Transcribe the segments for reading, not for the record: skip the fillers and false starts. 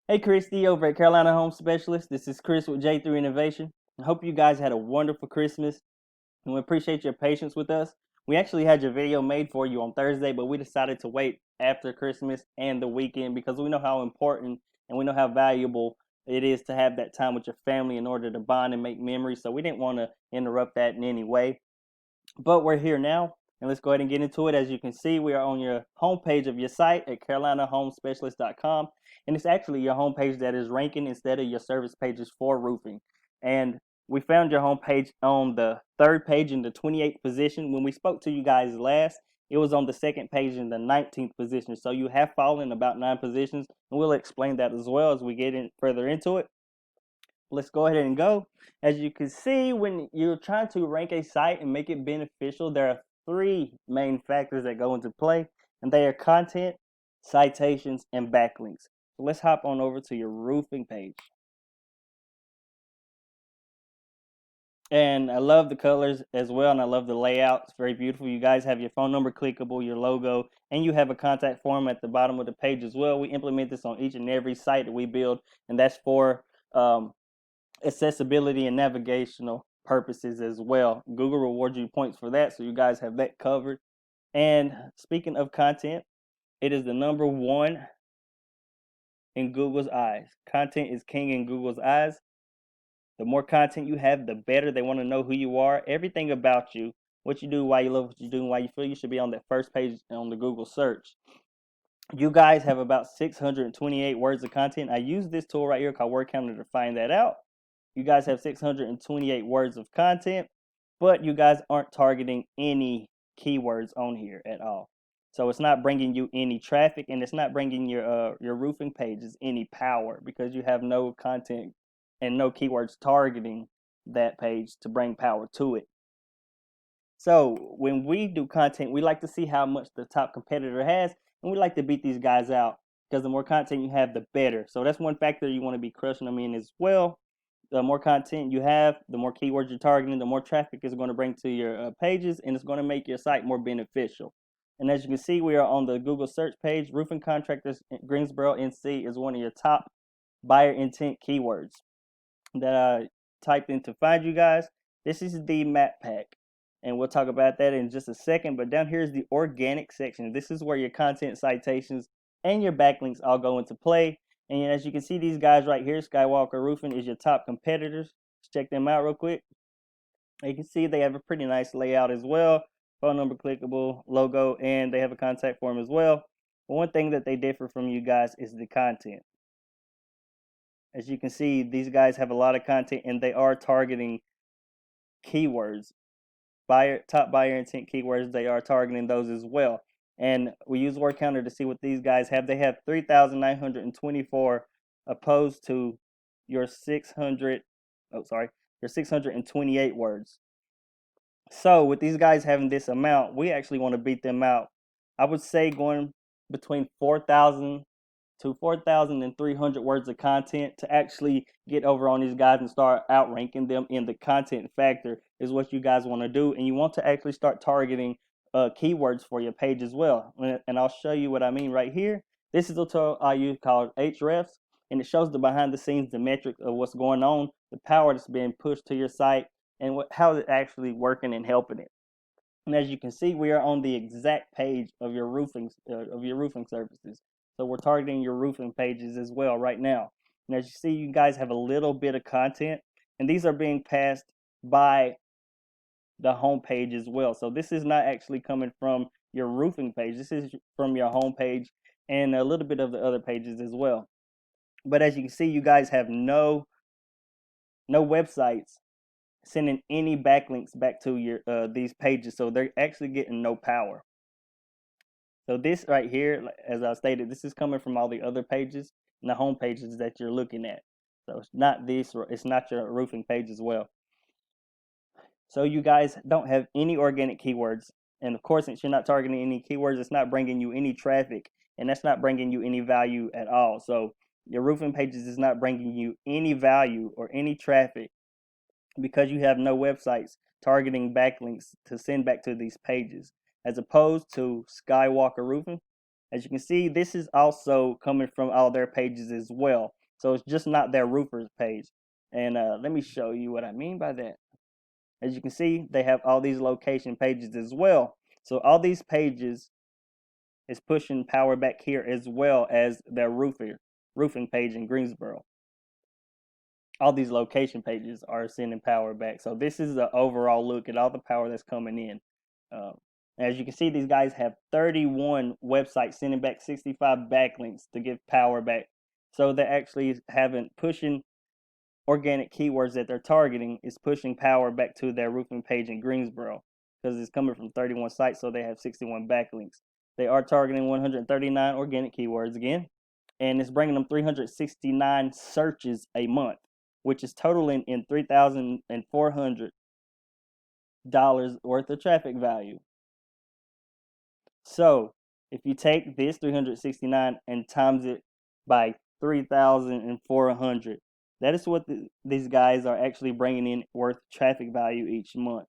Hey, Christy over at Carolina Home Specialist. This is Chris with J3 Innovation. I hope you guys had a wonderful Christmas and we appreciate your patience with us. We actually had your video made for you on Thursday, but we decided to wait after Christmas and the weekend because we know how important and we know how valuable it is to have that time with your family in order to bond and make memories. So we didn't want to interrupt that in any way. But we're here now, and let's go ahead and get into it. As you can see, we are on your homepage of your site at carolinahomespecialist.com, and it's actually your homepage that is ranking instead of your service pages for roofing. And we found your homepage on the third page in the 28th position. When we spoke to you guys last, it was on the second page in the 19th position. So you have fallen about 9 positions, and we'll explain that as well as we get in further into it. Let's go ahead and go. As you can see, when you're trying to rank a site and make it beneficial, there are three main factors that go into play, and they are content, citations, and backlinks. So let's hop on over to your roofing page. And I love the colors as well, and I love the layout. It's very beautiful. You guys have your phone number clickable, your logo, and you have a contact form at the bottom of the page as well. We implement this on each and every site that we build, and that's for accessibility and navigational purposes as well. Google rewards you points for that, so you guys have that covered. And speaking of content, it is the number one in Google's eyes. Content is king in Google's eyes. The more content you have, the better. They want to know who you are, everything about you, what you do, why you love what you do, and why you feel you should be on that first page on the Google search. You guys have about 628 words of content. I use this tool right here called Word Counter to find that out. You guys have 628 words of content, but you guys aren't targeting any keywords on here at all. So it's not bringing you any traffic, and it's not bringing your roofing pages any power because you have no content and no keywords targeting that page to bring power to it. So when we do content, we like to see how much the top competitor has, and we like to beat these guys out because the more content you have, the better. So that's one factor you want to be crushing them in as well. The more content you have, the more keywords you're targeting, the more traffic is going to bring to your pages, and it's going to make your site more beneficial. And as you can see, we are on the Google search page. Roofing contractors in Greensboro, NC is one of your top buyer intent keywords that I typed in to find you guys. This is the map pack, and we'll talk about that in just a second. But down here is the organic section. This is where your content, citations, and your backlinks all go into play. And as you can see, these guys right here, Skywalker Roofing is your top competitors. Let's check them out real quick. You can see they have a pretty nice layout as well. Phone number clickable, logo, and they have a contact form as well. But one thing that they differ from you guys is the content. As you can see, these guys have a lot of content and they are targeting keywords. Top buyer intent keywords, they are targeting those as well. And we use Word Counter to see what these guys have. They have 3,924 opposed to your 628 words. So with these guys having this amount, we actually want to beat them out. I would say going between 4,000 to 4,300 words of content to actually get over on these guys and start outranking them in the content factor is what you guys want to do. And you want to actually start targeting keywords for your page as well. And I'll show you what I mean right here. This is a tool I use called Hrefs, and it shows the behind the scenes, the metrics of what's going on, the power that's being pushed to your site, and how it's actually working and helping it. And as you can see, we are on the exact page of your roofing services. So we're targeting your roofing pages as well right now. And as you see, you guys have a little bit of content, and these are being passed by the home page as well. So this is not actually coming from your roofing page. This is from your home page and a little bit of the other pages as well. But as you can see, you guys have no websites sending any backlinks back to your these pages, so they're actually getting no power. So this right here, as I stated, this is coming from all the other pages and the home pages that you're looking at. So it's not this, it's not your roofing page as well. So you guys don't have any organic keywords, and of course, since you're not targeting any keywords, it's not bringing you any traffic, and that's not bringing you any value at all. So your roofing pages is not bringing you any value or any traffic because you have no websites targeting backlinks to send back to these pages, as opposed to Skywalker Roofing. As you can see, this is also coming from all their pages as well. So it's just not their roofers page. And let me show you what I mean by that. As you can see, they have all these location pages as well. So all these pages is pushing power back here as well as their roofing page in Greensboro. All these location pages are sending power back. So this is the overall look at all the power that's coming in. Uh, as you can see, these guys have 31 websites sending back 65 backlinks to give power back. So they're actually having pushing organic keywords that they're targeting is pushing power back to their roofing page in Greensboro because it's coming from 31 sites, so they have 61 backlinks. They are targeting 139 organic keywords again, and it's bringing them 369 searches a month, which is totaling in $3,400 worth of traffic value. So if you take this 369 and times it by 3,400, that is what these guys are actually bringing in worth traffic value each month.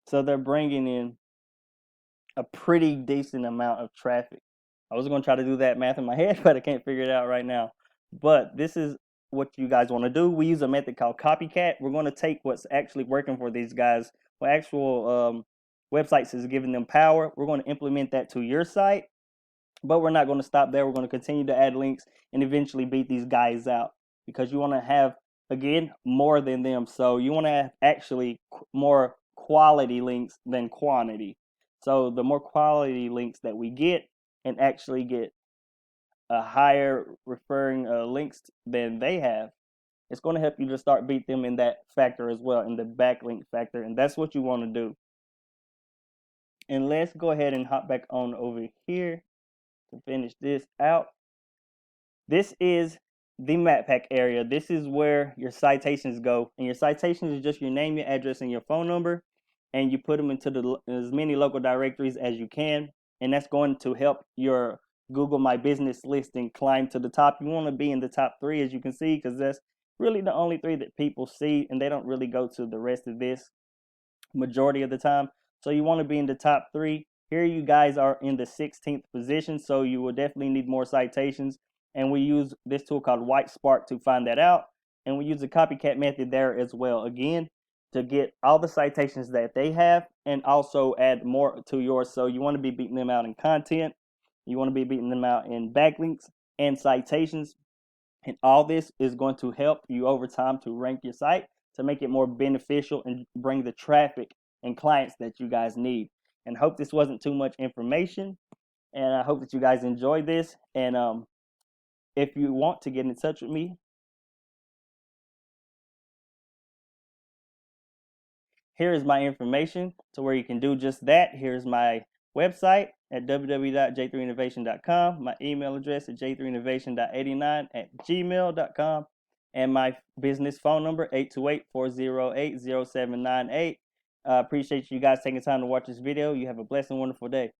So they're bringing in a pretty decent amount of traffic. I was going to try to do that math in my head, but I can't figure it out right now. But this is what you guys want to do. We use a method called copycat. We're going to take what's actually working for these guys, what actual websites is giving them power. We're going to implement that to your site, but we're not going to stop there. We're going to continue to add links and eventually beat these guys out because you want to have, again, more than them. So you want to have actually more quality links than quantity. So the more quality links that we get and actually get a higher referring links than they have, it's going to help you to start beat them in that factor as well, in the backlink factor. And that's what you want to do. And let's go ahead and hop back on over here to finish this out. This is the map pack area. This is where your citations go. And your citations is just your name, your address, and your phone number. And you put them into as many local directories as you can. And that's going to help your Google My Business listing climb to the top. You want to be in the top 3, as you can see, because that's really the only 3 that people see. And they don't really go to the rest of this majority of the time. So you want to be in the top 3. Here you guys are in the 16th position, so you will definitely need more citations. And we use this tool called White Spark to find that out. And we use the copycat method there as well, again, to get all the citations that they have and also add more to yours. So you want to be beating them out in content. You want to be beating them out in backlinks and citations. And all this is going to help you over time to rank your site, to make it more beneficial and bring the traffic and clients that you guys need. And hope this wasn't too much information. And I hope that you guys enjoyed this. And if you want to get in touch with me, here is my information to where you can do just that. Here's my website at www.j3innovation.com, my email address at j3innovation.89@gmail.com, and my business phone number 828-408-0798. Appreciate you guys taking time to watch this video. You have a blessed and wonderful day.